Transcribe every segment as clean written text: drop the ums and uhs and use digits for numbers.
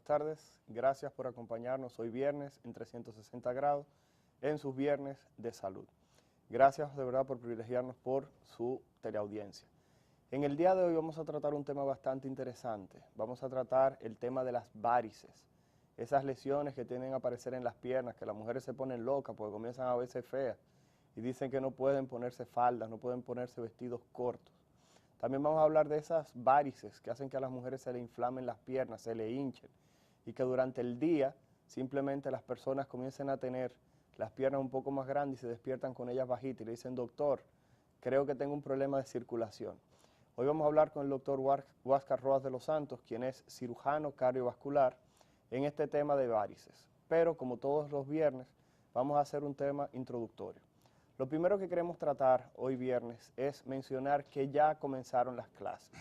tardes. Gracias por acompañarnos hoy viernes en 360 grados en sus viernes de salud. Gracias de verdad por privilegiarnos por su teleaudiencia. En el día de hoy vamos a tratar un tema bastante interesante. Vamos a tratar el tema de las varices, esas lesiones que tienen a aparecer en las piernas, que las mujeres se ponen locas porque comienzan a verse feas y dicen que no pueden ponerse faldas, no pueden ponerse vestidos cortos. También vamos a hablar de esas varices que hacen que a las mujeres se le inflamen las piernas, se le hinchen y que durante el día simplemente las personas comiencen a tener las piernas un poco más grandes y se despiertan con ellas bajitas y le dicen, doctor, creo que tengo un problema de circulación. Hoy vamos a hablar con el doctor Huáscar Roas de los Santos, quien es cirujano cardiovascular, en este tema de varices. Pero como todos los viernes, vamos a hacer un tema introductorio. Lo primero que queremos tratar hoy viernes es mencionar que ya comenzaron las clases.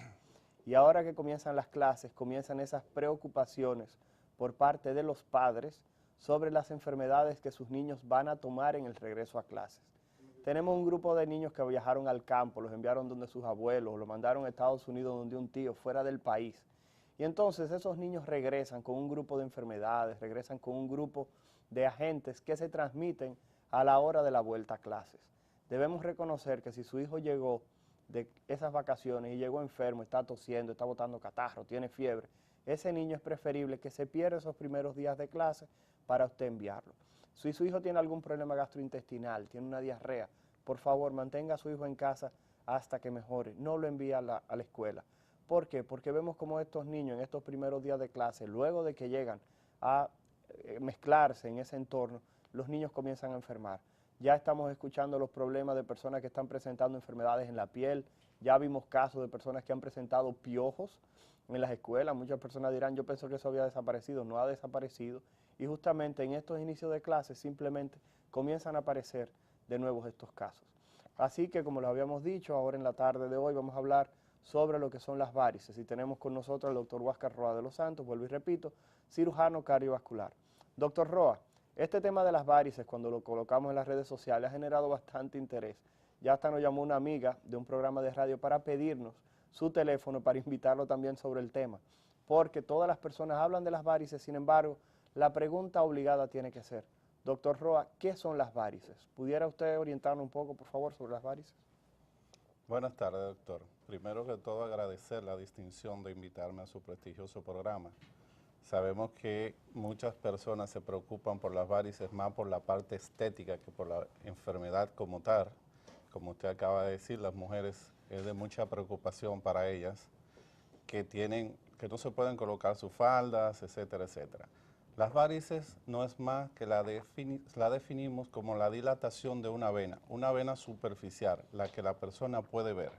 Y ahora que comienzan las clases, comienzan esas preocupaciones por parte de los padres sobre las enfermedades que sus niños van a tomar en el regreso a clases. Tenemos un grupo de niños que viajaron al campo, los enviaron donde sus abuelos, los mandaron a Estados Unidos donde un tío, fuera del país. Y entonces esos niños regresan con un grupo de enfermedades, regresan con un grupo de agentes que se transmiten a la hora de la vuelta a clases. Debemos reconocer que si su hijo llegó de esas vacaciones y llegó enfermo, está tosiendo, está botando catarro, tiene fiebre, ese niño es preferible que se pierda esos primeros días de clase para usted enviarlo. Si su hijo tiene algún problema gastrointestinal, tiene una diarrea, por favor mantenga a su hijo en casa hasta que mejore, no lo envíe a la escuela. ¿Por qué? Porque vemos como estos niños en estos primeros días de clase, luego de que llegan a mezclarse en ese entorno, los niños comienzan a enfermar. Ya estamos escuchando los problemas de personas que están presentando enfermedades en la piel, ya vimos casos de personas que han presentado piojos en las escuelas. Muchas personas dirán, yo pienso que eso había desaparecido, no ha desaparecido, y justamente en estos inicios de clases simplemente comienzan a aparecer de nuevo estos casos. Así que, como lo habíamos dicho, ahora en la tarde de hoy vamos a hablar sobre lo que son las varices, y tenemos con nosotros al doctor Huáscar Roa de los Santos, vuelvo y repito, cirujano cardiovascular. Doctor Roa, este tema de las varices, cuando lo colocamos en las redes sociales, ha generado bastante interés. Ya hasta nos llamó una amiga de un programa de radio para pedirnos su teléfono para invitarlo también sobre el tema, porque todas las personas hablan de las varices, sin embargo, la pregunta obligada tiene que ser, doctor Roa, ¿qué son las varices? ¿Pudiera usted orientarnos un poco, por favor, sobre las varices? Buenas tardes, doctor. Primero que todo, agradecer la distinción de invitarme a su prestigioso programa. Sabemos que muchas personas se preocupan por las varices más por la parte estética que por la enfermedad como tal. Como usted acaba de decir, las mujeres es de mucha preocupación para ellas que no se pueden colocar sus faldas, etcétera, etcétera. Las varices no es más que la definimos como la dilatación de una vena superficial, la que la persona puede ver,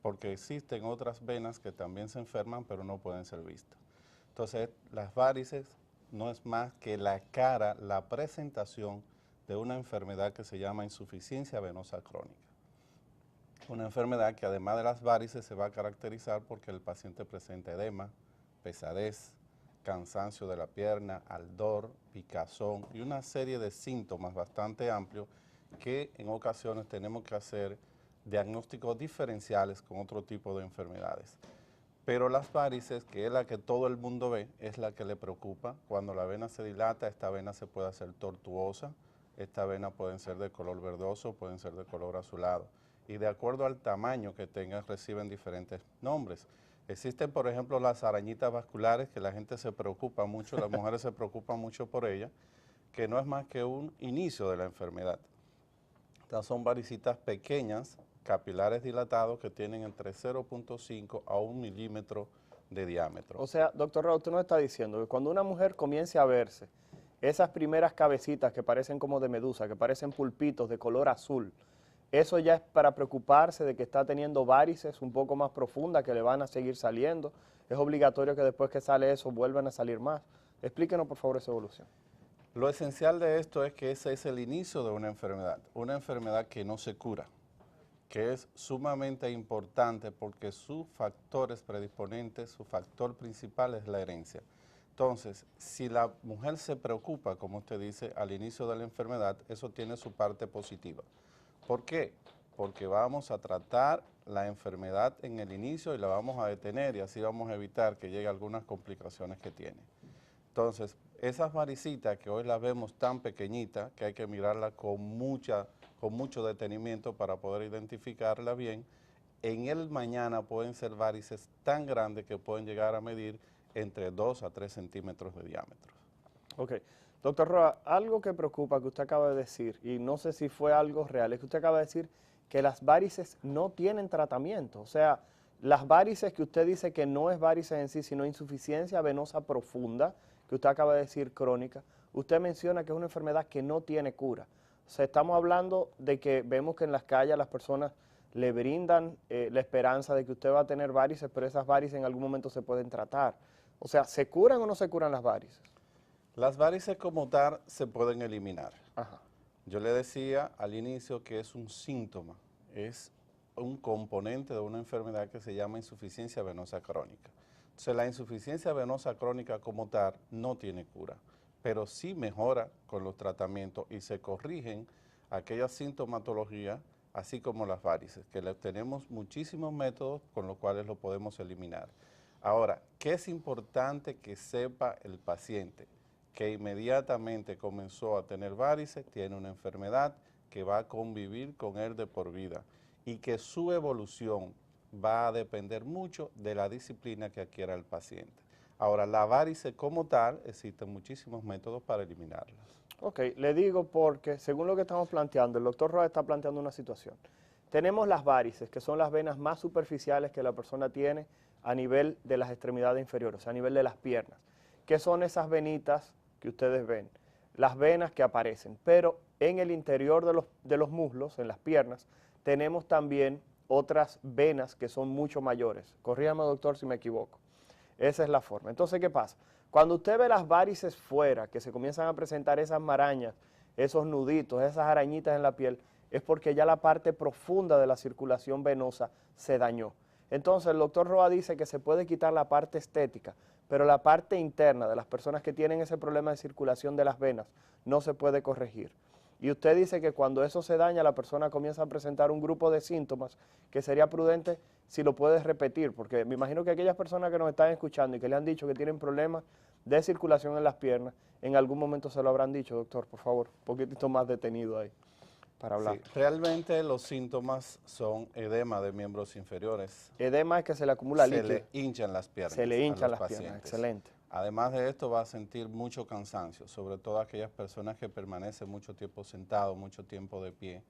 porque existen otras venas que también se enferman pero no pueden ser vistas. Entonces, las varices no es más que la cara, la presentación de una enfermedad que se llama insuficiencia venosa crónica. Una enfermedad que además de las varices se va a caracterizar porque el paciente presenta edema, pesadez, cansancio de la pierna, ardor, picazón y una serie de síntomas bastante amplios que en ocasiones tenemos que hacer diagnósticos diferenciales con otro tipo de enfermedades. Pero las varices, que es la que todo el mundo ve, es la que le preocupa. Cuando la vena se dilata, esta vena se puede hacer tortuosa, esta vena pueden ser de color verdoso, pueden ser de color azulado. Y de acuerdo al tamaño que tengan, reciben diferentes nombres. Existen, por ejemplo, las arañitas vasculares, que la gente se preocupa mucho, las mujeres se preocupan mucho por ellas, que no es más que un inicio de la enfermedad. Estas son varicitas pequeñas, capilares dilatados, que tienen entre 0.5 a 1 milímetro de diámetro. O sea, doctor Roa, usted nos está diciendo que cuando una mujer comience a verse esas primeras cabecitas que parecen como de medusa, que parecen pulpitos de color azul, eso ya es para preocuparse de que está teniendo varices un poco más profundas que le van a seguir saliendo. Es obligatorio que después que sale eso vuelvan a salir más. Explíquenos por favor esa evolución. Lo esencial de esto es que ese es el inicio de una enfermedad que no se cura, que es sumamente importante porque sus factores predisponentes, su factor principal es la herencia. Entonces, si la mujer se preocupa, como usted dice, al inicio de la enfermedad, eso tiene su parte positiva. ¿Por qué? Porque vamos a tratar la enfermedad en el inicio y la vamos a detener y así vamos a evitar que llegue a algunas complicaciones que tiene. Entonces, esas varicitas que hoy las vemos tan pequeñitas, que hay que mirarlas con mucho detenimiento para poder identificarla bien, en el mañana pueden ser varices tan grandes que pueden llegar a medir entre 2 a 3 centímetros de diámetro. Ok. Doctor Roa, algo que preocupa que usted acaba de decir, y no sé si fue algo real, es que usted acaba de decir que las varices no tienen tratamiento. O sea, las varices que usted dice que no es varices en sí, sino insuficiencia venosa profunda, que usted acaba de decir crónica, usted menciona que es una enfermedad que no tiene cura. O sea, estamos hablando de que vemos que en las calles las personas le brindan la esperanza de que usted va a tener varices, pero esas varices en algún momento se pueden tratar. O sea, ¿se curan o no se curan las varices? Las varices como tal se pueden eliminar. Ajá. Yo le decía al inicio que es un síntoma, es un componente de una enfermedad que se llama insuficiencia venosa crónica. Entonces, la insuficiencia venosa crónica como tal no tiene cura, pero sí mejora con los tratamientos y se corrigen aquellas sintomatologías, así como las varices, que tenemos muchísimos métodos con los cuales lo podemos eliminar. Ahora, ¿qué es importante que sepa el paciente? Que inmediatamente comenzó a tener varices, tiene una enfermedad que va a convivir con él de por vida y que su evolución va a depender mucho de la disciplina que adquiera el paciente. Ahora, la varice como tal, existen muchísimos métodos para eliminarlas. Ok, le digo porque según lo que estamos planteando, el doctor Roa está planteando una situación. Tenemos las varices, que son las venas más superficiales que la persona tiene a nivel de las extremidades inferiores, o sea, a nivel de las piernas. ¿Qué son esas venitas que ustedes ven? Las venas que aparecen, pero en el interior de los muslos, en las piernas, tenemos también otras venas que son mucho mayores. Corrígame, doctor, si me equivoco. Esa es la forma. Entonces, ¿qué pasa? Cuando usted ve las varices fuera, que se comienzan a presentar esas marañas, esos nuditos, esas arañitas en la piel, es porque ya la parte profunda de la circulación venosa se dañó. Entonces, el doctor Roa dice que se puede quitar la parte estética, pero la parte interna de las personas que tienen ese problema de circulación de las venas no se puede corregir. Y usted dice que cuando eso se daña, la persona comienza a presentar un grupo de síntomas que sería prudente si lo puedes repetir, porque me imagino que aquellas personas que nos están escuchando y que le han dicho que tienen problemas de circulación en las piernas, en algún momento se lo habrán dicho, doctor, por favor, un poquitito más detenido ahí para hablar. Sí, realmente los síntomas son edema de miembros inferiores. Edema es que se le acumula Se líquido. le hinchan las piernas Se le a hinchan los las piernas, pacientes. excelente. Además de esto va a sentir mucho cansancio, sobre todo aquellas personas que permanecen mucho tiempo sentados, mucho tiempo de pie.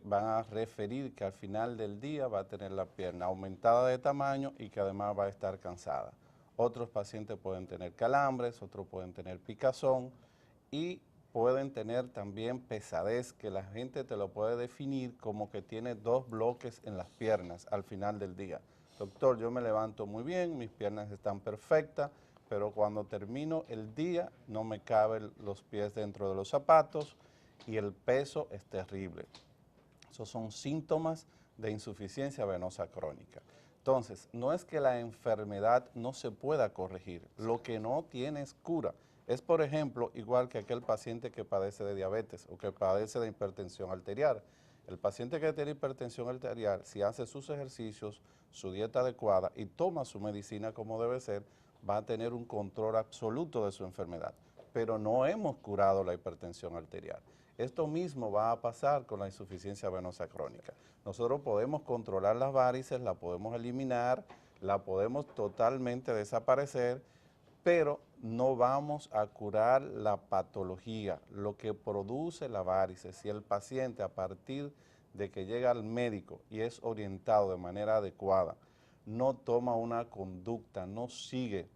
Van a referir que al final del día va a tener la pierna aumentada de tamaño y que además va a estar cansada. Otros pacientes pueden tener calambres, otros pueden tener picazón y pueden tener también pesadez, que la gente te lo puede definir como que tiene 2 bloques en las piernas al final del día. Doctor, yo me levanto muy bien, mis piernas están perfectas, pero cuando termino el día no me caben los pies dentro de los zapatos y el peso es terrible. Esos son síntomas de insuficiencia venosa crónica. Entonces, no es que la enfermedad no se pueda corregir, lo que no tiene es cura. Es, por ejemplo, igual que aquel paciente que padece de diabetes o que padece de hipertensión arterial. El paciente que tiene hipertensión arterial, si hace sus ejercicios, su dieta adecuada y toma su medicina como debe ser, va a tener un control absoluto de su enfermedad. Pero no hemos curado la hipertensión arterial. Esto mismo va a pasar con la insuficiencia venosa crónica. Nosotros podemos controlar las varices, la podemos eliminar, la podemos totalmente desaparecer, pero no vamos a curar la patología, lo que produce la varices. Si el paciente a partir de que llega al médico y es orientado de manera adecuada, no toma una conducta, no sigue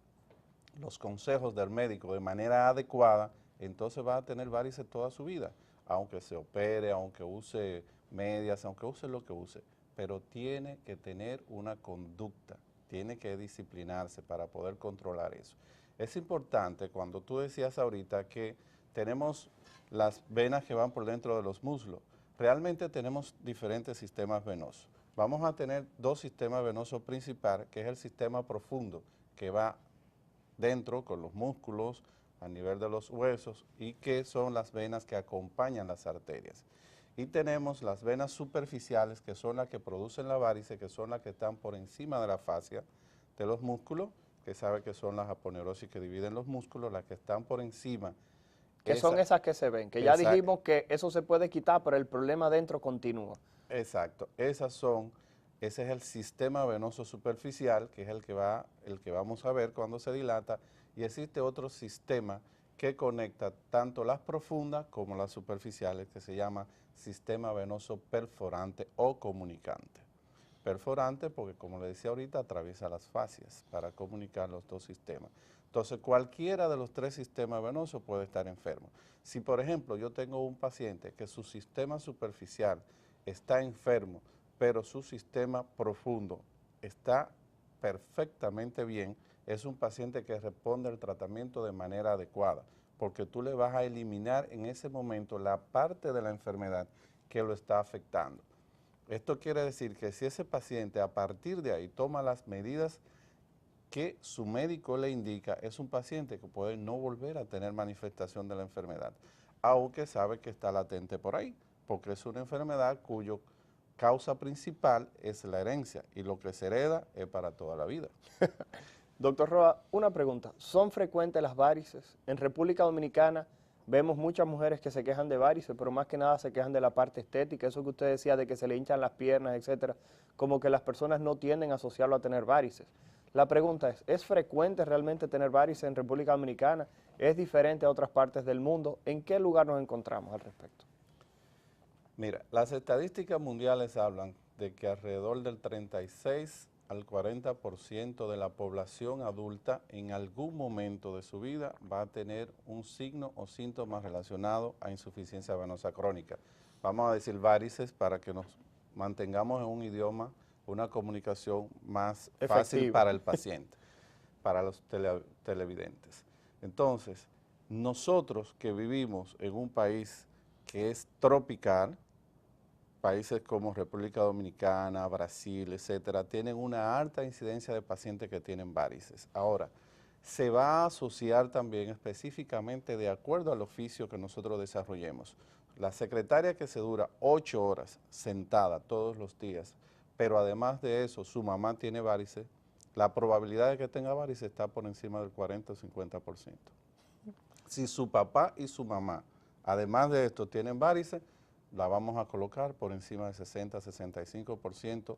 los consejos del médico de manera adecuada, entonces va a tener varices toda su vida, aunque se opere, aunque use medias, aunque use lo que use, pero tiene que tener una conducta, tiene que disciplinarse para poder controlar eso. Es importante cuando tú decías ahorita que tenemos las venas que van por dentro de los muslos, realmente tenemos diferentes sistemas venosos. Vamos a tener 2 sistemas venosos principales, que es el sistema profundo, que va dentro con los músculos, a nivel de los huesos, y que son las venas que acompañan las arterias. Y tenemos las venas superficiales, que son las que producen la varice, que son las que están por encima de la fascia de los músculos, que sabe que son las aponeurosis que dividen los músculos, las que están por encima. Que son esas que se ven, que ya dijimos que eso se puede quitar, pero el problema dentro continúa. Exacto, ese es el sistema venoso superficial, que es el que vamos a ver cuando se dilata, y existe otro sistema que conecta tanto las profundas como las superficiales, que se llama sistema venoso perforante o comunicante. Perforante porque, como le decía ahorita, atraviesa las fascias para comunicar los dos sistemas. Entonces, cualquiera de los tres sistemas venosos puede estar enfermo. Si, por ejemplo, yo tengo un paciente que su sistema superficial está enfermo, pero su sistema profundo está perfectamente bien, es un paciente que responde al tratamiento de manera adecuada, porque tú le vas a eliminar en ese momento la parte de la enfermedad que lo está afectando. Esto quiere decir que si ese paciente a partir de ahí toma las medidas que su médico le indica, es un paciente que puede no volver a tener manifestación de la enfermedad, aunque sabe que está latente por ahí, porque es una enfermedad cuyo causa principal es la herencia y lo que se hereda es para toda la vida. Doctor Roa, una pregunta. ¿Son frecuentes las varices? En República Dominicana vemos muchas mujeres que se quejan de varices, pero más que nada se quejan de la parte estética, eso que usted decía de que se le hinchan las piernas, etcétera, como que las personas no tienden a asociarlo a tener varices. La pregunta ¿es frecuente realmente tener varices en República Dominicana? ¿Es diferente a otras partes del mundo? ¿En qué lugar nos encontramos al respecto? Mira, las estadísticas mundiales hablan de que alrededor del 36 al 40% de la población adulta en algún momento de su vida va a tener un signo o síntoma relacionado a insuficiencia venosa crónica. Vamos a decir varices para que nos mantengamos en un idioma, una comunicación más fácil para el paciente, para los televidentes. Entonces, nosotros que vivimos en un país que es tropical, países como República Dominicana, Brasil, etcétera, tienen una alta incidencia de pacientes que tienen varices. Ahora, se va a asociar también específicamente de acuerdo al oficio que nosotros desarrollemos. La secretaria que se dura 8 horas sentada todos los días, pero además de eso su mamá tiene varices, la probabilidad de que tenga varices está por encima del 40 o 50%. Si su papá y su mamá, además de esto, tienen varices, la vamos a colocar por encima del 60-65%.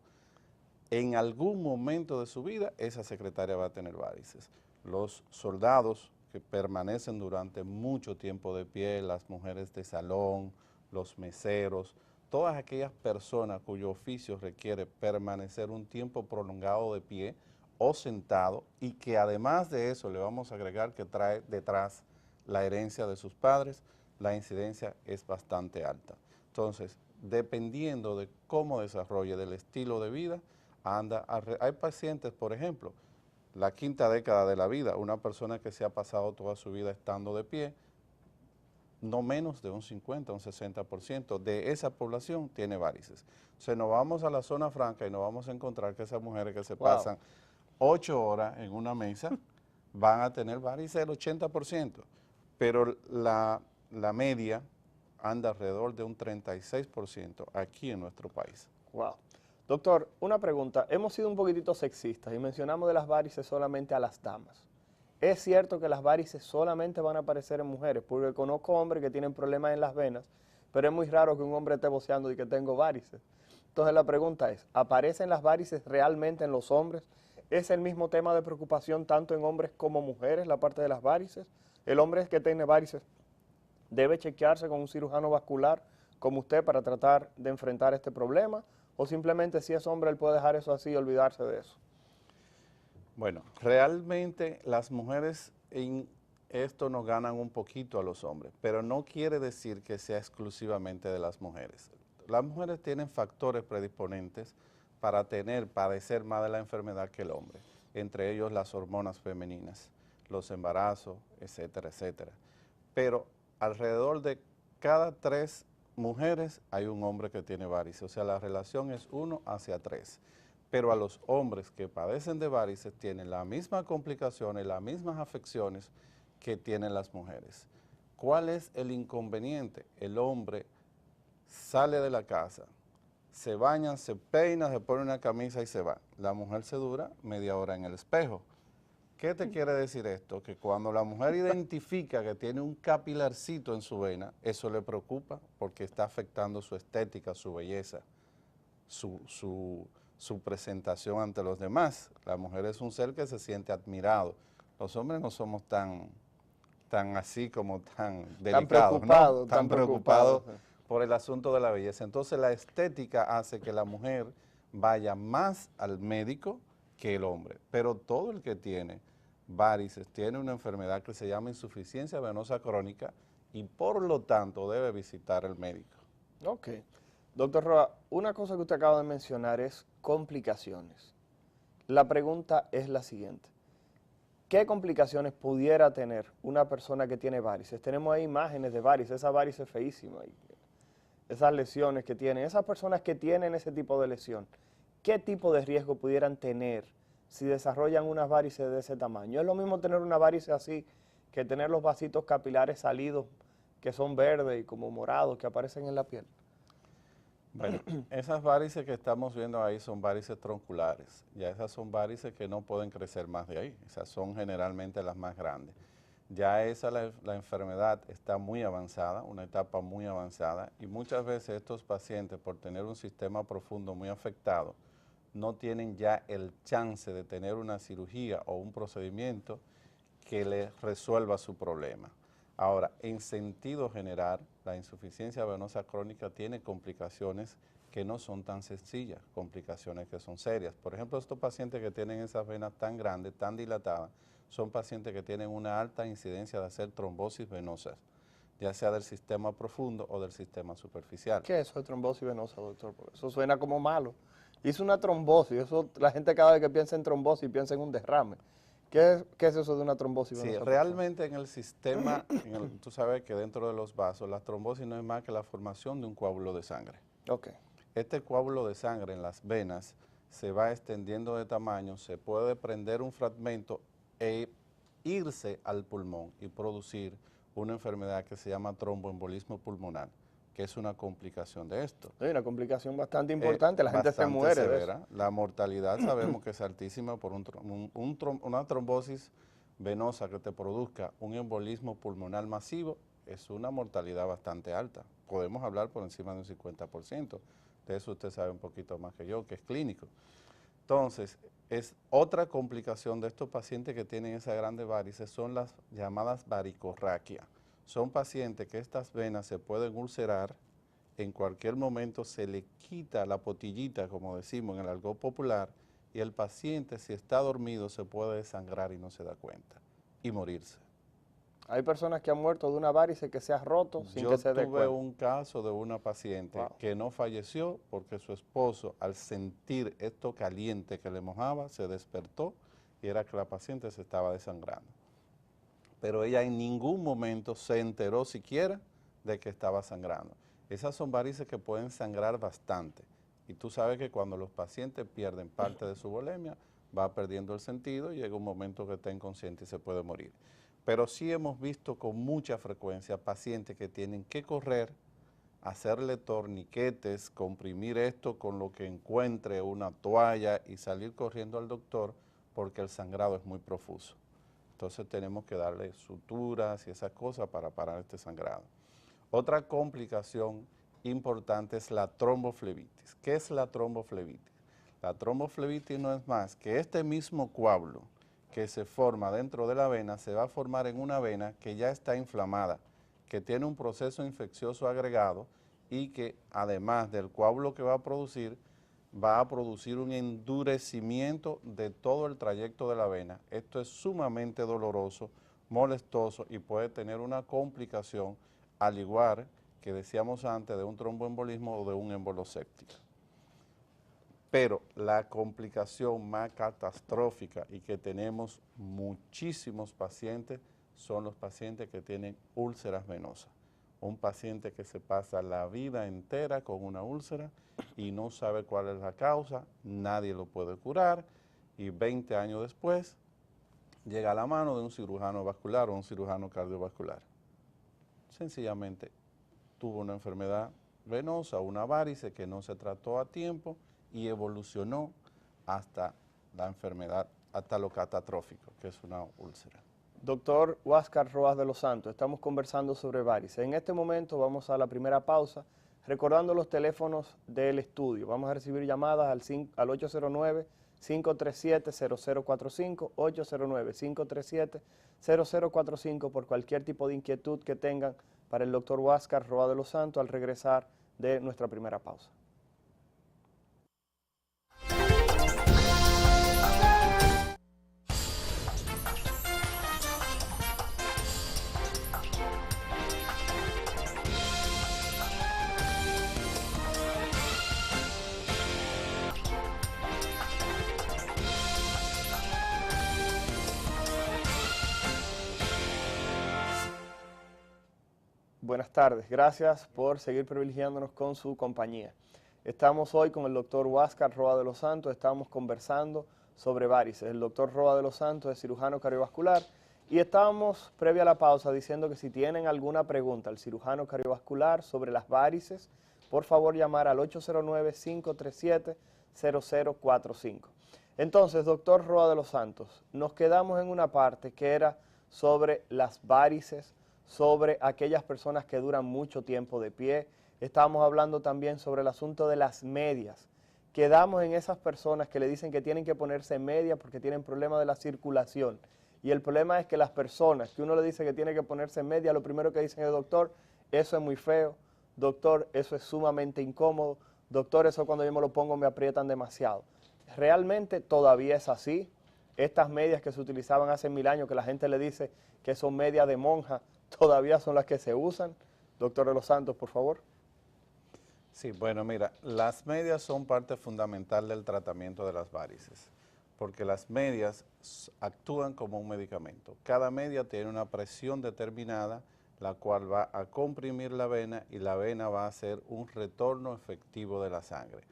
En algún momento de su vida, esa secretaria va a tener varices. Los soldados que permanecen durante mucho tiempo de pie, las mujeres de salón, los meseros, todas aquellas personas cuyo oficio requiere permanecer un tiempo prolongado de pie o sentado y que además de eso le vamos a agregar que trae detrás la herencia de sus padres, la incidencia es bastante alta. Entonces, dependiendo de cómo desarrolle, del estilo de vida, hay pacientes, por ejemplo, la quinta década de la vida, una persona que se ha pasado toda su vida estando de pie, no menos de un 50, un 60% de esa población tiene varices. O sea, nos vamos a la zona franca y nos vamos a encontrar que esas mujeres que se pasan 8 horas en una mesa van a tener varices el 80%, pero la media anda alrededor de un 36% aquí en nuestro país. Wow. Doctor, una pregunta. Hemos sido un poquitito sexistas y mencionamos de las varices solamente a las damas. ¿Es cierto que las varices solamente van a aparecer en mujeres? Porque conozco hombres que tienen problemas en las venas, pero es muy raro que un hombre esté voceando y que tengo varices. Entonces la pregunta es, ¿aparecen las varices realmente en los hombres? ¿Es el mismo tema de preocupación tanto en hombres como mujeres, la parte de las varices? ¿El hombre que tiene varices debe chequearse con un cirujano vascular como usted para tratar de enfrentar este problema? ¿O simplemente si es hombre él puede dejar eso así y olvidarse de eso? Bueno, realmente las mujeres en esto nos ganan un poquito a los hombres, pero no quiere decir que sea exclusivamente de las mujeres. Las mujeres tienen factores predisponentes para padecer más de la enfermedad que el hombre, entre ellos las hormonas femeninas, los embarazos, etcétera, etcétera. Pero alrededor de cada 3 mujeres hay un hombre que tiene varices, o sea, la relación es 1:3. Pero a los hombres que padecen de varices tienen las mismas complicaciones, las mismas afecciones que tienen las mujeres. ¿Cuál es el inconveniente? El hombre sale de la casa, se baña, se peina, se pone una camisa y se va. La mujer se dura media hora en el espejo. ¿Qué te quiere decir esto? Que cuando la mujer identifica que tiene un capilarcito en su vena, eso le preocupa porque está afectando su estética, su belleza, su presentación ante los demás. La mujer es un ser que se siente admirado. Los hombres no somos tan así como tan delicados, ¿no? Tan preocupados por el asunto de la belleza. Entonces la estética hace que la mujer vaya más al médico que el hombre, pero todo el que tiene varices tiene una enfermedad que se llama insuficiencia venosa crónica y por lo tanto debe visitar el médico. Ok. Doctor Roa, una cosa que usted acaba de mencionar es complicaciones. La pregunta es la siguiente. ¿Qué complicaciones pudiera tener una persona que tiene varices? Tenemos ahí imágenes de varices, esa varices es feísima. Esas lesiones que tienen, esas personas que tienen ese tipo de lesión, ¿qué tipo de riesgo pudieran tener si desarrollan unas varices de ese tamaño? ¿Es lo mismo tener una varice así que tener los vasitos capilares salidos que son verdes y como morados que aparecen en la piel? Bueno, esas varices que estamos viendo ahí son varices tronculares. Ya esas son varices que no pueden crecer más de ahí. Esas son generalmente las más grandes. Ya la enfermedad está muy avanzada, una etapa muy avanzada, y muchas veces estos pacientes, por tener un sistema profundo muy afectado, no tienen ya el chance de tener una cirugía o un procedimiento que les resuelva su problema. Ahora, en sentido general, la insuficiencia venosa crónica tiene complicaciones que no son tan sencillas, complicaciones que son serias. Por ejemplo, estos pacientes que tienen esas venas tan grandes, tan dilatadas, son pacientes que tienen una alta incidencia de hacer trombosis venosas, ya sea del sistema profundo o del sistema superficial. ¿Qué es eso de trombosis venosa, doctor? Porque eso suena como malo. Hizo una trombosis, eso, la gente cada vez que piensa en trombosis piensa en un derrame. ¿Qué es eso de una trombosis Sí, venosa? realmente en el sistema, tú sabes que dentro de los vasos, la trombosis no es más que la formación de un coágulo de sangre. Ok. Este coágulo de sangre en las venas se va extendiendo de tamaño, se puede prender un fragmento e irse al pulmón y producir una enfermedad que se llama tromboembolismo pulmonar, que es una complicación de esto. Hay una complicación bastante importante, la gente se muere severa. de eso. La mortalidad sabemos que es altísima por una trombosis venosa que te produzca un embolismo pulmonar masivo, es una mortalidad bastante alta. Podemos hablar por encima de un 50%. De eso usted sabe un poquito más que yo, que es clínico. Entonces, es otra complicación de estos pacientes que tienen esas grandes varices, son las llamadas varicorraquias. Son pacientes que estas venas se pueden ulcerar, en cualquier momento se le quita la potillita, como decimos en el argot popular, y el paciente, si está dormido, se puede desangrar y no se da cuenta, y morirse. Hay personas que han muerto de una varice que se ha roto sin que se dé Yo cuenta. tuve un caso de una paciente que no falleció porque su esposo, al sentir esto caliente que le mojaba, se despertó y era que la paciente se estaba desangrando. Pero ella en ningún momento se enteró siquiera de que estaba sangrando. Esas son varices que pueden sangrar bastante. Y tú sabes que cuando los pacientes pierden parte de su volemia, va perdiendo el sentido y llega un momento que está inconsciente y se puede morir. Pero sí hemos visto con mucha frecuencia pacientes que tienen que correr, hacerle torniquetes, comprimir esto con lo que encuentre, una toalla y salir corriendo al doctor porque el sangrado es muy profuso. Entonces tenemos que darle suturas y esas cosas para parar este sangrado. Otra complicación importante es la tromboflebitis. ¿Qué es la tromboflebitis? La tromboflebitis no es más que este mismo coágulo que se forma dentro de la vena se va a formar en una vena que ya está inflamada, que tiene un proceso infeccioso agregado y que además del coágulo que va a producir un endurecimiento de todo el trayecto de la vena. Esto es sumamente doloroso, molestoso y puede tener una complicación al igual que decíamos antes de un tromboembolismo o de un émbolo séptico. Pero la complicación más catastrófica y que tenemos muchísimos pacientes son los pacientes que tienen úlceras venosas. Un paciente que se pasa la vida entera con una úlcera y no sabe cuál es la causa, nadie lo puede curar y 20 años después llega a la mano de un cirujano vascular o un cirujano cardiovascular. Sencillamente tuvo una enfermedad venosa, una varice que no se trató a tiempo y evolucionó hasta la enfermedad hasta lo catastrófico, que es una úlcera. Doctor Huáscar Rojas de los Santos, estamos conversando sobre varices. En este momento vamos a la primera pausa, recordando los teléfonos del estudio. Vamos a recibir llamadas al 809-537-0045, 809-537-0045 por cualquier tipo de inquietud que tengan para el doctor Huáscar Rojas de los Santos al regresar de nuestra primera pausa. Buenas tardes, gracias por seguir privilegiándonos con su compañía. Estamos hoy con el doctor Huáscar Rojas de los Santos, estamos conversando sobre varices. El doctor Rojas de los Santos es cirujano cardiovascular y estábamos, previa a la pausa, diciendo que si tienen alguna pregunta al cirujano cardiovascular sobre las varices, por favor llamar al 809-537-0045. Entonces, doctor Rojas de los Santos, nos quedamos en una parte que era sobre las varices, sobre aquellas personas que duran mucho tiempo de pie. Estábamos hablando también sobre el asunto de las medias. Quedamos en esas personas que le dicen que tienen que ponerse medias porque tienen problemas de la circulación. Y el problema es que las personas que uno le dice que tiene que ponerse medias, lo primero que dicen es: doctor, eso es muy feo, doctor, eso es sumamente incómodo, doctor, eso cuando yo me lo pongo me aprietan demasiado. Realmente todavía es así. Estas medias que se utilizaban hace 1000 años, que la gente le dice que son medias de monja, todavía son las que se usan. Doctor de los Santos, por favor. Sí, bueno, mira, las medias son parte fundamental del tratamiento de las varices, porque las medias actúan como un medicamento. Cada media tiene una presión determinada, la cual va a comprimir la vena y la vena va a hacer un retorno efectivo de la sangre.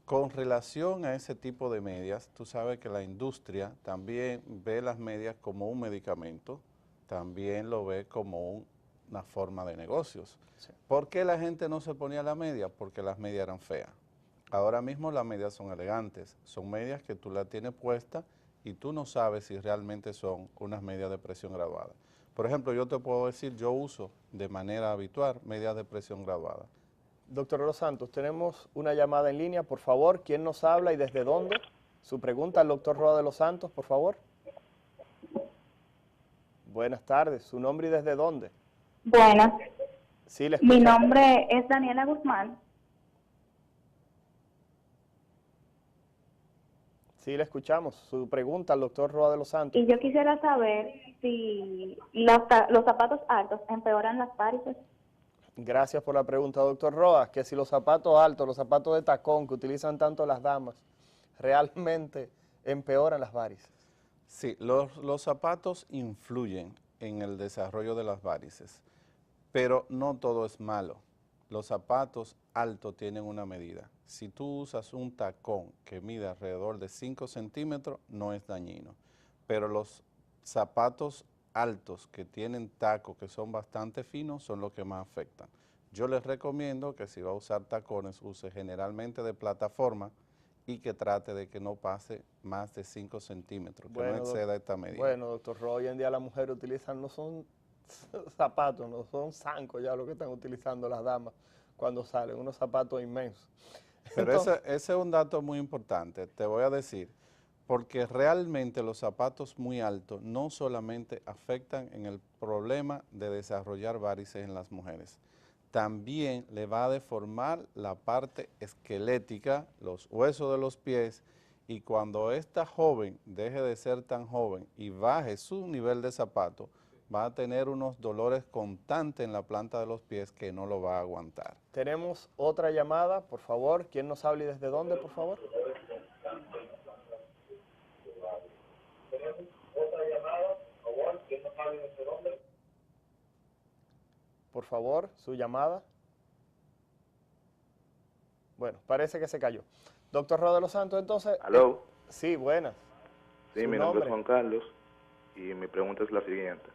Con relación a ese tipo de medias, tú sabes que la industria también ve las medias como un medicamento, también lo ve como una forma de negocios. Sí. ¿Por qué la gente no se ponía la media? Porque las medias eran feas. Ahora mismo las medias son elegantes, son medias que tú las tienes puestas y tú no sabes si realmente son unas medias de presión graduada. Por ejemplo, yo te puedo decir, yo uso de manera habitual medias de presión graduada. Doctor de los Santos, tenemos una llamada en línea, por favor. ¿Quién nos habla y desde dónde? Su pregunta al doctor Rojas de los Santos, por favor. Buenas tardes, ¿su nombre y desde dónde? Buenas, Sí, le mi escuchamos. nombre es Daniela Guzmán. Sí, le escuchamos. Su pregunta al doctor Rojas de los Santos. Y yo quisiera saber si los zapatos altos empeoran las varices. Gracias por la pregunta, doctor Rojas. Que si los zapatos altos, los zapatos de tacón que utilizan tanto las damas, realmente empeoran las varices. Sí, los zapatos influyen en el desarrollo de las varices, pero no todo es malo. Los zapatos altos tienen una medida. Si tú usas un tacón que mide alrededor de 5 centímetros, no es dañino. Pero los zapatos altos que tienen tacos que son bastante finos son los que más afectan. Yo les recomiendo que si va a usar tacones, use generalmente de plataforma y que trate de que no pase más de 5 centímetros, que no exceda esta medida. Bueno, doctor Rojas, hoy en día las mujeres utilizan, no son zapatos, no son zancos ya lo que están utilizando las damas cuando salen, unos zapatos inmensos. Pero Entonces, ese es un dato muy importante, te voy a decir, porque realmente los zapatos muy altos no solamente afectan en el problema de desarrollar varices en las mujeres, también le va a deformar la parte esquelética, los huesos de los pies, y cuando esta joven deje de ser tan joven y baje su nivel de zapato, va a tener unos dolores constantes en la planta de los pies que no lo va a aguantar. tenemos otra llamada, por favor. ¿Quién nos habla y desde dónde, por favor? Por favor, su llamada. Bueno, parece que se cayó. Doctor Rojas de los Santos, entonces... ¿Aló? Sí, buenas. Sí, ¿Su mi nombre es Juan Carlos y mi pregunta es la siguiente.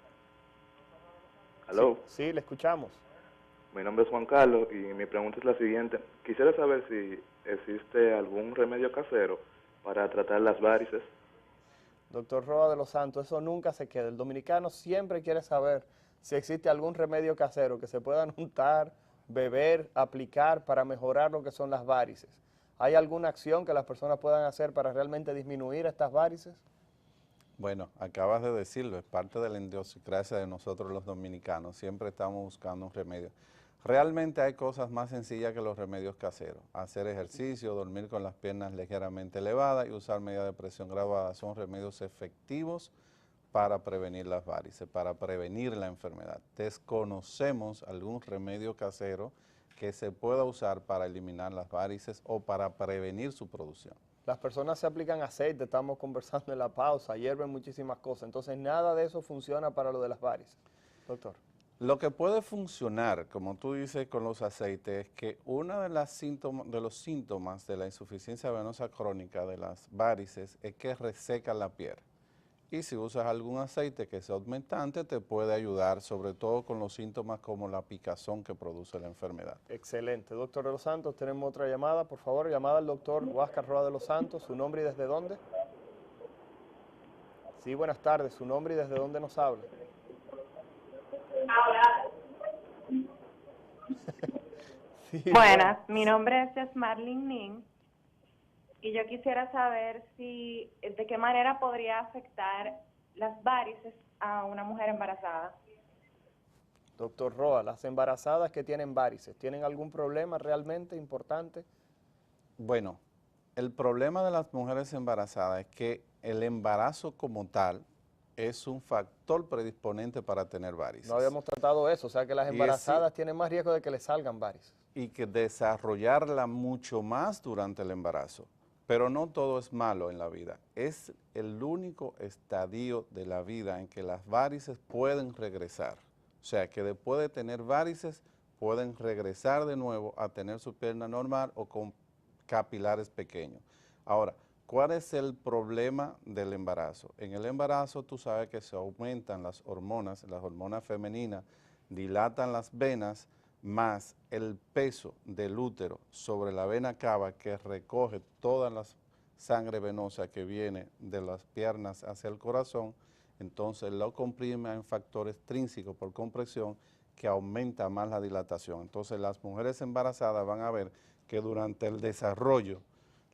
¿Aló? Sí, le escuchamos. Mi nombre es Juan Carlos y mi pregunta es la siguiente. Quisiera saber si existe algún remedio casero para tratar las varices. Doctor Roa de los Santos, eso nunca se queda. El dominicano siempre quiere saber si existe algún remedio casero que se puedan untar, beber, aplicar para mejorar lo que son las varices. ¿Hay alguna acción que las personas puedan hacer para realmente disminuir estas varices? Bueno, acabas de decirlo, es parte de la idiosincrasia de nosotros los dominicanos, siempre estamos buscando un remedio. Realmente hay cosas más sencillas que los remedios caseros. Hacer ejercicio, dormir con las piernas ligeramente elevadas y usar medidas de presión graduada son remedios efectivos para prevenir las varices, para prevenir la enfermedad. Desconocemos algún remedio casero que se pueda usar para eliminar las varices o para prevenir su producción. Las personas se aplican aceite, estamos conversando en la pausa, hierven muchísimas cosas, entonces nada de eso funciona para lo de las varices. Doctor. Lo que puede funcionar, como tú dices con los aceites, es que uno de los síntomas de la insuficiencia venosa crónica de las varices es que reseca la piel. Y si usas algún aceite que sea aumentante, te puede ayudar, sobre todo con los síntomas como la picazón que produce la enfermedad. Excelente. Doctor de los Santos, tenemos otra llamada, por favor, llamada al doctor Huáscar Roa de los Santos. ¿Su nombre y desde dónde? Sí, buenas tardes. ¿Su nombre y desde dónde nos habla? Sí, buenas, mi nombre es Marlene Nin y yo quisiera saber de qué manera podría afectar las varices a una mujer embarazada. Doctor Roa, las embarazadas que tienen varices, ¿tienen algún problema realmente importante? Bueno, el problema de las mujeres embarazadas es que el embarazo como tal es un factor predisponente para tener varices. No habíamos tratado eso, o sea que las embarazadas tienen más riesgo de que les salgan varices. Y que desarrollarla mucho más durante el embarazo. Pero no todo es malo en la vida. Es el único estadio de la vida en que las varices pueden regresar. O sea, que después de tener varices, pueden regresar de nuevo a tener su pierna normal o con capilares pequeños. Ahora, ¿cuál es el problema del embarazo? En el embarazo tú sabes que se aumentan las hormonas femeninas, dilatan las venas, más el peso del útero sobre la vena cava que recoge toda la sangre venosa que viene de las piernas hacia el corazón, entonces lo comprime en factor extrínseco por compresión que aumenta más la dilatación. Entonces las mujeres embarazadas van a ver que durante el desarrollo,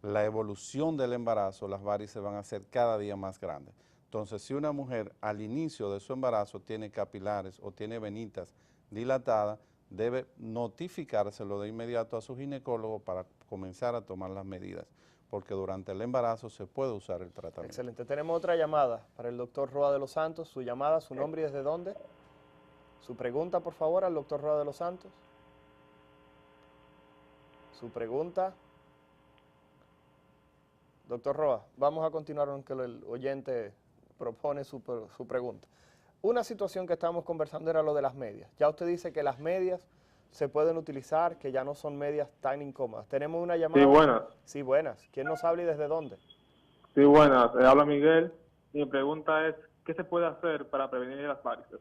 la evolución del embarazo, las varices van a ser cada día más grandes. Entonces si una mujer al inicio de su embarazo tiene capilares o tiene venitas dilatadas, debe notificárselo de inmediato a su ginecólogo para comenzar a tomar las medidas, porque durante el embarazo se puede usar el tratamiento. Excelente. Tenemos otra llamada para el doctor Roa de los Santos. Su llamada, su nombre y desde dónde. Su pregunta, por favor, al doctor Roa de los Santos. Su pregunta. Doctor Roa, vamos a continuar aunque el oyente propone su pregunta. Una situación que estábamos conversando era lo de las medias. Ya usted dice que las medias se pueden utilizar, que ya no son medias tan incómodas. Tenemos una llamada. Sí, buenas. Sí, buenas. ¿Quién nos habla y desde dónde? Sí, buenas. Habla Miguel. Mi pregunta es, ¿qué se puede hacer para prevenir las varices?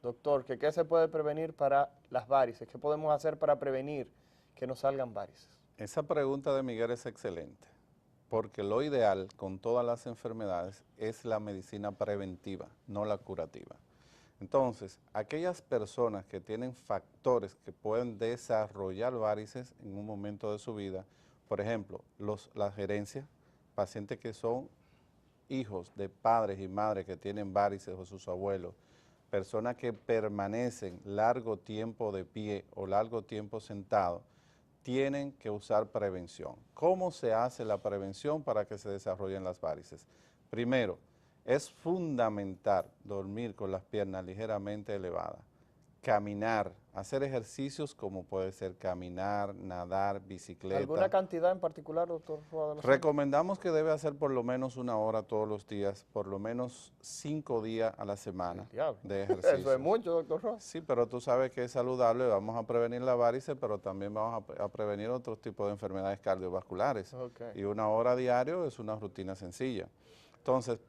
Doctor, ¿qué se puede prevenir para las varices? ¿Qué podemos hacer para prevenir que nos salgan varices? Esa pregunta de Miguel es excelente, porque lo ideal con todas las enfermedades es la medicina preventiva, no la curativa. Entonces, aquellas personas que tienen factores que pueden desarrollar varices en un momento de su vida, por ejemplo, las herencias, pacientes que son hijos de padres y madres que tienen varices o sus abuelos, personas que permanecen largo tiempo de pie o largo tiempo sentado, tienen que usar prevención. ¿Cómo se hace la prevención para que se desarrollen las varices? Primero, es fundamental dormir con las piernas ligeramente elevadas, caminar, hacer ejercicios como puede ser caminar, nadar, bicicleta. ¿Alguna cantidad en particular, doctor? Recomendamos que debe hacer por lo menos 1 hora todos los días, por lo menos 5 días a la semana de ejercicio. Eso es mucho, doctor Roa. Sí, pero tú sabes que es saludable, vamos a prevenir la varice, pero también vamos a prevenir otros tipos de enfermedades cardiovasculares. Y 1 hora diario es una rutina sencilla. Entonces,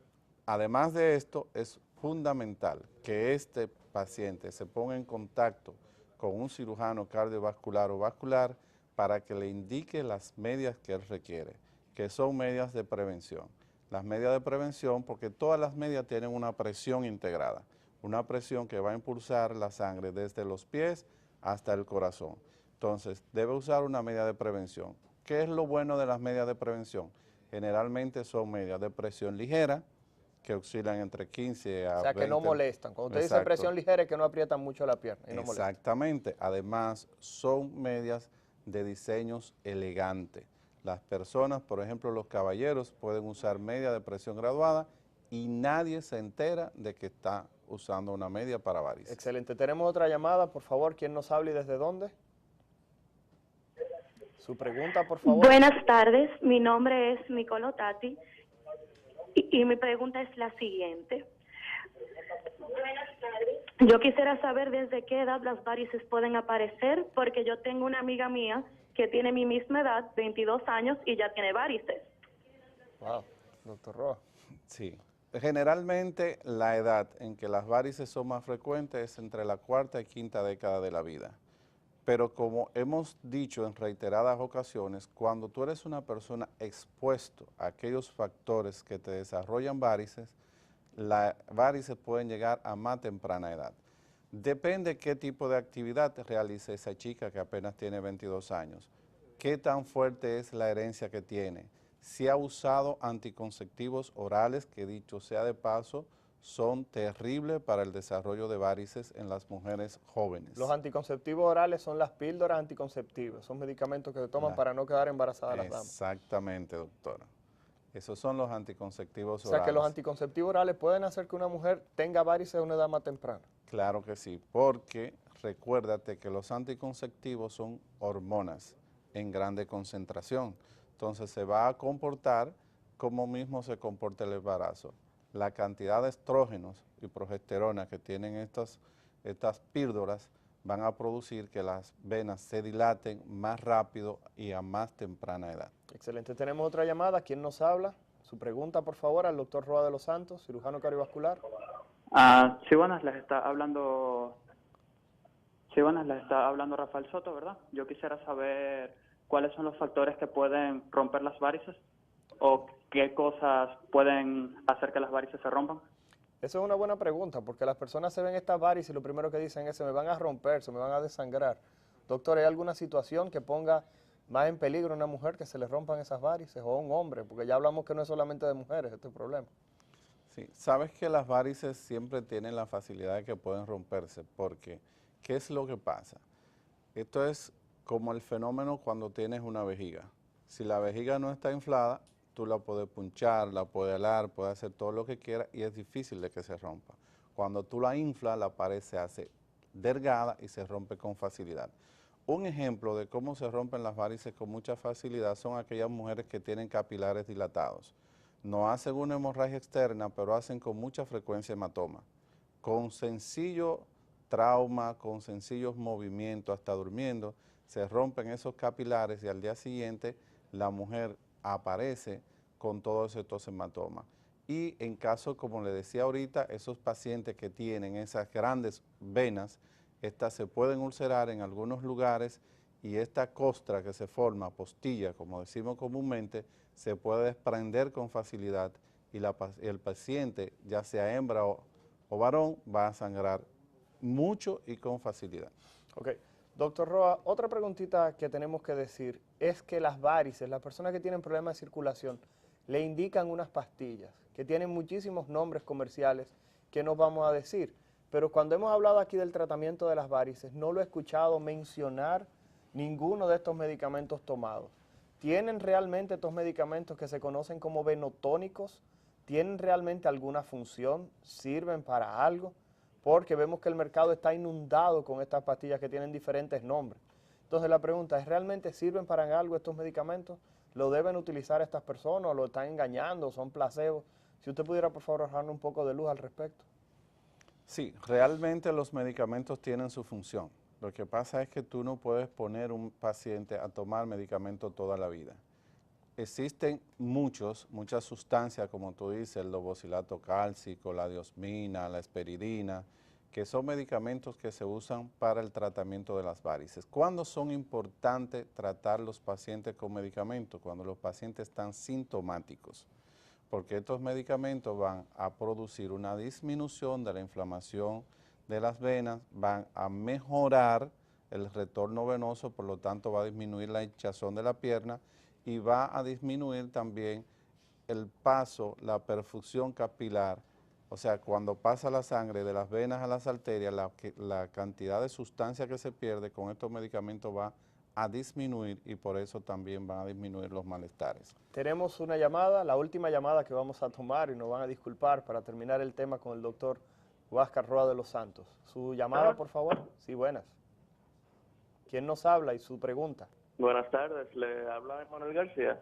además de esto, es fundamental que este paciente se ponga en contacto con un cirujano cardiovascular o vascular para que le indique las medidas que él requiere, que son medidas de prevención. Las medias de prevención, porque todas las medias tienen una presión integrada, una presión que va a impulsar la sangre desde los pies hasta el corazón. Entonces, debe usar una media de prevención. ¿Qué es lo bueno de las medias de prevención? Generalmente son medias de presión ligera, que oscilan entre 15 a 20. O sea, que no molestan. Cuando usted dice Exacto. presión ligera es que no aprietan mucho la pierna y no molestan. Exactamente. Además, son medias de diseños elegantes. Las personas, por ejemplo, los caballeros, pueden usar media de presión graduada y nadie se entera de que está usando una media para varices. Excelente. Tenemos otra llamada, por favor. ¿Quién nos habla y desde dónde? Su pregunta, por favor. Buenas tardes, mi nombre es Nicolo Tati y mi pregunta es la siguiente. Yo quisiera saber desde qué edad las varices pueden aparecer, porque yo tengo una amiga mía que tiene mi misma edad, 22 años, y ya tiene varices. Wow, doctor Roa. Sí. Generalmente la edad en que las varices son más frecuentes es entre la cuarta y quinta década de la vida. Pero como hemos dicho en reiteradas ocasiones, cuando tú eres una persona expuesto a aquellos factores que te desarrollan varices, las varices pueden llegar a más temprana edad. Depende qué tipo de actividad realice esa chica que apenas tiene 22 años, qué tan fuerte es la herencia que tiene, si ha usado anticonceptivos orales, que dicho sea de paso, son terribles para el desarrollo de varices en las mujeres jóvenes. Los anticonceptivos orales son las píldoras anticonceptivas, son medicamentos que se toman para no quedar embarazadas las damas. Exactamente, doctora. Esos son los anticonceptivos orales. O sea que los anticonceptivos orales pueden hacer que una mujer tenga varices a una edad más temprana. Claro que sí, porque recuérdate que los anticonceptivos son hormonas en grande concentración. Entonces se va a comportar como mismo se comporta el embarazo. La cantidad de estrógenos y progesterona que tienen estas píldoras van a producir que las venas se dilaten más rápido y a más temprana edad. Excelente. Tenemos otra llamada. ¿Quién nos habla? Su pregunta, por favor, al doctor Roa de los Santos, cirujano cardiovascular. Sí, buenas, les está hablando Rafael Soto, ¿verdad? Yo quisiera saber cuáles son los factores que pueden romper las varices o qué cosas pueden hacer que las varices se rompan. Esa es una buena pregunta, porque las personas se ven estas varices y lo primero que dicen es se me van a romper, se me van a desangrar. Doctor, ¿hay alguna situación que ponga más en peligro a una mujer que se le rompan esas varices o a un hombre? Porque ya hablamos que no es solamente de mujeres este problema. Sí, sabes que las varices siempre tienen la facilidad de que pueden romperse, porque ¿qué es lo que pasa? Esto es como el fenómeno cuando tienes una vejiga. Si la vejiga no está inflada, tú la puedes punchar, la puedes alar, puedes hacer todo lo que quieras y es difícil de que se rompa. Cuando tú la inflas, la pared se hace delgada y se rompe con facilidad. Un ejemplo de cómo se rompen las varices con mucha facilidad son aquellas mujeres que tienen capilares dilatados. No hacen una hemorragia externa, pero hacen con mucha frecuencia hematoma. Con sencillo trauma, con sencillos movimientos, hasta durmiendo, se rompen esos capilares y al día siguiente la mujer aparece con todos estos hematomas. Y en caso, como le decía ahorita, esos pacientes que tienen esas grandes venas, estas se pueden ulcerar en algunos lugares y esta costra que se forma, postilla, como decimos comúnmente, se puede desprender con facilidad y el paciente, ya sea hembra o varón, va a sangrar mucho y con facilidad. Ok. Doctor Roa, otra preguntita que tenemos que decir es que las varices, las personas que tienen problemas de circulación, le indican unas pastillas que tienen muchísimos nombres comerciales que no vamos a decir. Pero cuando hemos hablado aquí del tratamiento de las varices, no lo he escuchado mencionar ninguno de estos medicamentos tomados. ¿Tienen realmente estos medicamentos que se conocen como venotónicos? ¿Tienen realmente alguna función? ¿Sirven para algo? Porque vemos que el mercado está inundado con estas pastillas que tienen diferentes nombres. Entonces la pregunta es, ¿realmente sirven para algo estos medicamentos? ¿Lo deben utilizar estas personas o lo están engañando, son placebos? Si usted pudiera, por favor, arrojarnos un poco de luz al respecto. Sí, realmente los medicamentos tienen su función. Lo que pasa es que tú no puedes poner un paciente a tomar medicamento toda la vida. Existen muchas sustancias, como tú dices, el lobocilato cálcico, la diosmina, la esperidina, que son medicamentos que se usan para el tratamiento de las varices. ¿Cuándo son importantes tratar los pacientes con medicamentos? Cuando los pacientes están sintomáticos. porque estos medicamentos van a producir una disminución de la inflamación de las venas, van a mejorar el retorno venoso, por lo tanto va a disminuir la hinchazón de la pierna y va a disminuir también el paso, la perfusión capilar, o sea, cuando pasa la sangre de las venas a las arterias, la cantidad de sustancia que se pierde con estos medicamentos va a disminuir y por eso también van a disminuir los malestares. Tenemos una llamada, la última llamada que vamos a tomar y nos van a disculpar para terminar el tema con el doctor Huáscar Roa de los Santos. Su llamada, por favor. Sí, buenas. ¿Quién nos habla y su pregunta? Buenas tardes, le habla Emanuel García.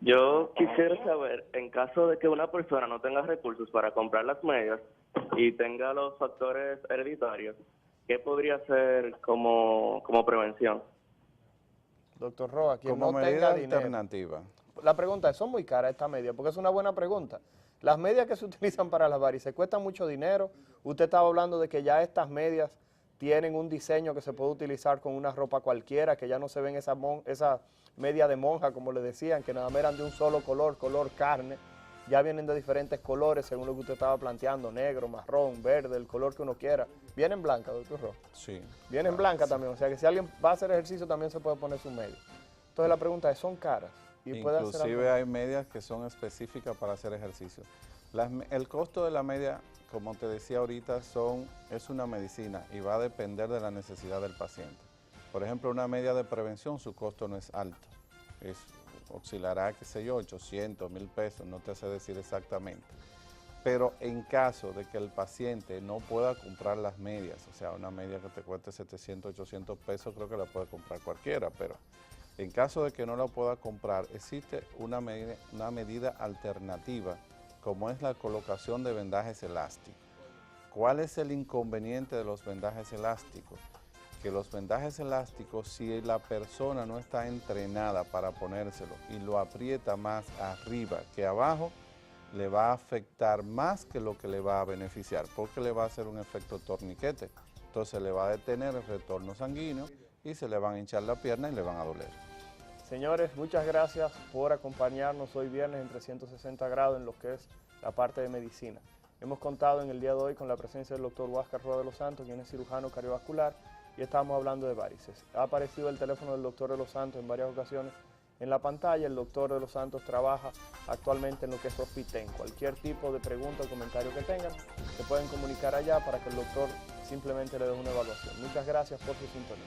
Yo quisiera saber, en caso de que una persona no tenga recursos para comprar las medias y tenga los factores hereditarios, ¿qué podría hacer como prevención? Doctor Roa, quien Como no medida tenga dinero. alternativa. La pregunta es, ¿son muy caras estas medias? Porque es una buena pregunta. Las medias que se utilizan para las varices cuestan mucho dinero. Usted estaba hablando de que ya estas medias tienen un diseño que se puede utilizar con una ropa cualquiera, que ya no se ven esa media de monja, como le decían, que nada más eran de un solo color, color carne. Ya vienen de diferentes colores, según lo que usted estaba planteando, negro, marrón, verde, el color que uno quiera. Vienen blancas, doctor Roa. Sí. Vienen blancas también, o sea que si alguien va a hacer ejercicio también se puede poner su media. Entonces la pregunta es, ¿son caras? Y puede hacer Inclusive algo. hay medias que son específicas para hacer ejercicio. El costo de la media, como te decía ahorita, es una medicina y va a depender de la necesidad del paciente. Por ejemplo, una media de prevención, su costo no es alto. Oscilará, qué sé yo, 800, 1,000 pesos, no te sé decir exactamente. Pero en caso de que el paciente no pueda comprar las medias, o sea, una media que te cueste 700, 800 pesos, creo que la puede comprar cualquiera, pero en caso de que no la pueda comprar, existe una medida alternativa, como es la colocación de vendajes elásticos. ¿Cuál es el inconveniente de los vendajes elásticos? Que los vendajes elásticos, si la persona no está entrenada para ponérselo y lo aprieta más arriba que abajo, le va a afectar más que lo que le va a beneficiar, porque le va a hacer un efecto torniquete. Entonces le va a detener el retorno sanguíneo y se le van a hinchar la pierna y le van a doler. Señores, muchas gracias por acompañarnos hoy viernes en 360 grados en lo que es la parte de medicina. Hemos contado en el día de hoy con la presencia del doctor Huáscar Roa de los Santos, quien es cirujano cardiovascular, y estamos hablando de varices. Ha aparecido el teléfono del doctor de los Santos en varias ocasiones en la pantalla. El doctor de los Santos trabaja actualmente en lo que es Hospiten. Cualquier tipo de pregunta o comentario que tengan, se pueden comunicar allá para que el doctor simplemente le dé una evaluación. Muchas gracias por su sintonía.